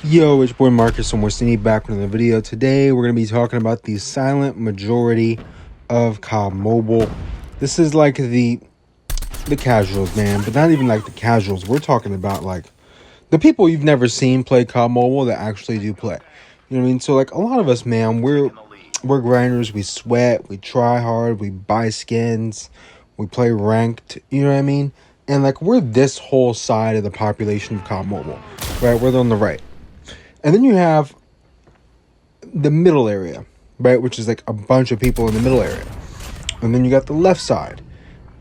Yo, it's your boy Marcus and we're back with another video. Today we're going to be talking about the silent majority of COD Mobile. This is like the casuals, man, but not even like the casuals. We're talking about like the people you've never seen play COD Mobile that actually do play. You know what I mean? So like a lot of us, man, we're grinders, we sweat, we try hard, we buy skins, we play ranked, you know what I mean? And like we're this whole side of the population of COD Mobile, right? We're on the right. And then you have the middle area, right? Which is like a bunch of people in the middle area. And then you got the left side.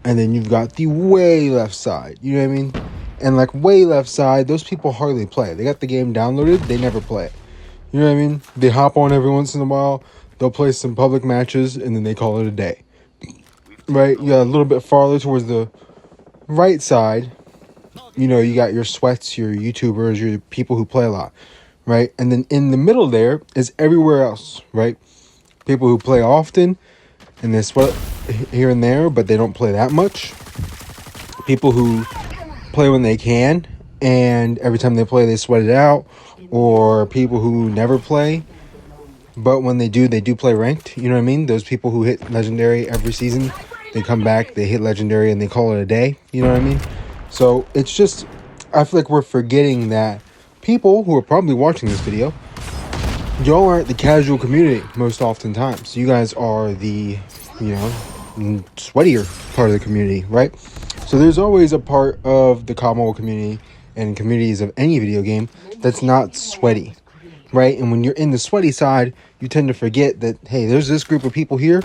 And then you've got the way left side. You know what I mean? And like way left side, those people hardly play. They got the game downloaded. They never play it. You know what I mean? They hop on every once in a while. They'll play some public matches. And then they call it a day. Right? You got a little bit farther towards the right side. You know, you got your sweats, your YouTubers, your people who play a lot. Right? And then in the middle there is everywhere else, right? People who play often and they sweat here and there, but they don't play that much. People who play when they can, and every time they play, they sweat it out. Or people who never play, but when they do play ranked. You know what I mean? Those people who hit legendary every season, they come back, they hit legendary, and they call it a day. You know what I mean? So it's just, I feel like we're forgetting that people who are probably watching this video, y'all aren't the casual community most oftentimes. You guys are the, you know, sweatier part of the community, right? So there's always a part of the COD Mobile community and communities of any video game that's not sweaty, right? And when you're in the sweaty side, you tend to forget that, hey, there's this group of people here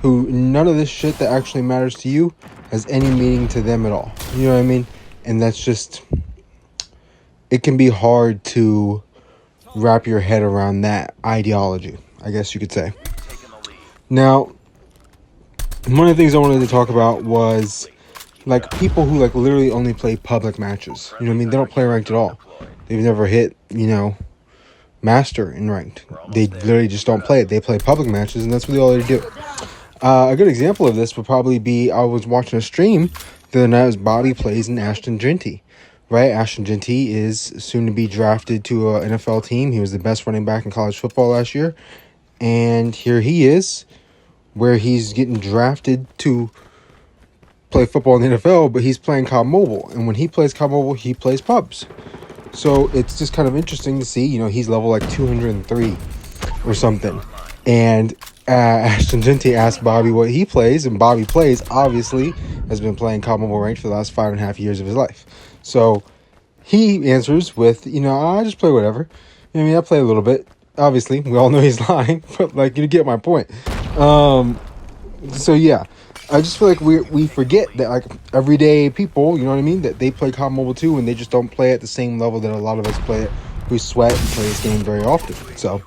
who none of this shit that actually matters to you has any meaning to them at all. You know what I mean? And that's just, it can be hard to wrap your head around that ideology, I guess you could say. Now, one of the things I wanted to talk about was like people who like literally only play public matches. You know what I mean? They don't play ranked at all. They've never hit, you know, master in ranked. They literally just don't play it. They play public matches, and that's really all they do. A good example of this would probably be, I was watching a stream the other night. It was Bobby plays in Ashton Genty. Right, Ashton Genty is soon to be drafted to an NFL team. He was the best running back in college football last year. And here he is, where he's getting drafted to play football in the NFL, but he's playing COD Mobile. And when he plays COD Mobile, he plays pubs. So it's just kind of interesting to see, you know, he's level like 203 or something. And Ashton Genty asked Bobby what he plays, and Bobby plays, obviously, has been playing COD Mobile ranked for the last 5.5 years of his life. So he answers with, you know, I just play whatever. I mean, I play a little bit. Obviously, we all know he's lying, but like, you get my point. So yeah, I just feel like we forget that like everyday people, you know what I mean, that they play COD Mobile too, and they just don't play at the same level that a lot of us play it, who sweat and play this game very often. So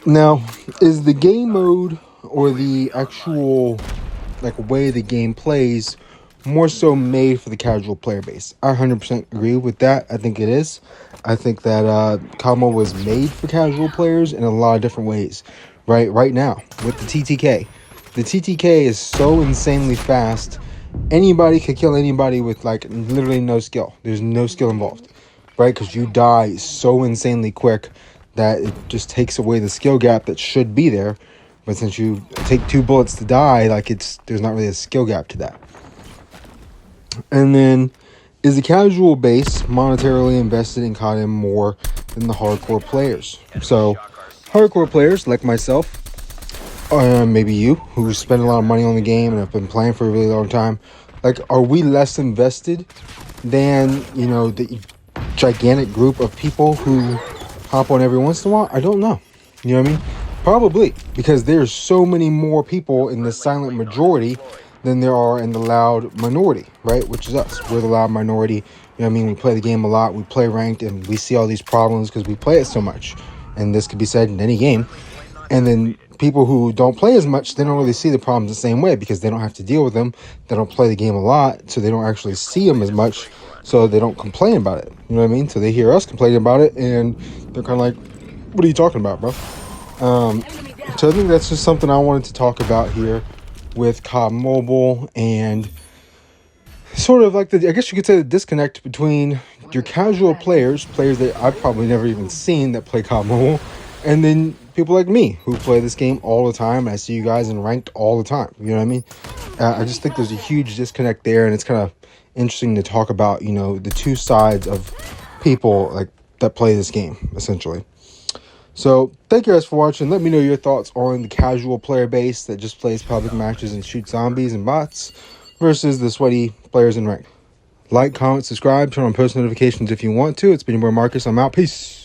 now, is the game mode or the actual like way the game plays more so made for the casual player base? I 100% agree with that. I think it is. I think that COD Mobile was made for casual players in a lot of different ways. Right now with the TTK. The TTK is so insanely fast. Anybody could kill anybody with like literally no skill. There's no skill involved, right? Because you die so insanely quick that it just takes away the skill gap that should be there. But since you take 2 bullets to die, like there's not really a skill gap to that. And then, is the casual base monetarily invested in CODM more than the hardcore players? So, hardcore players like myself, maybe you, who spend a lot of money on the game and have been playing for a really long time, like, are we less invested than, you know, the gigantic group of people who hop on every once in a while? I don't know. You know what I mean? Probably, because there's so many more people in the silent majority than there are in the loud minority, right? Which is us. We're the loud minority. You know what I mean? We play the game a lot. We play ranked, and we see all these problems because we play it so much. And this could be said in any game. And then people who don't play as much, they don't really see the problems the same way because they don't have to deal with them. They don't play the game a lot, so they don't actually see them as much, so they don't complain about it. You know what I mean? So they hear us complaining about it, and they're kind of like, what are you talking about, bro? So I think that's just something I wanted to talk about here with COD Mobile, and sort of like I guess you could say the disconnect between your casual players that I've probably never even seen that play COD Mobile, and then people like me who play this game all the time. I see you guys in ranked all the time. You know what I mean? I just think there's a huge disconnect there, and it's kind of interesting to talk about, you know, the two sides of people like that play this game, essentially. So thank you guys for watching. Let me know your thoughts on the casual player base that just plays public matches and shoots zombies and bots versus the sweaty players in rank. Like, comment, subscribe, turn on post notifications if you want to. It's been your boy Marcus. I'm out. Peace.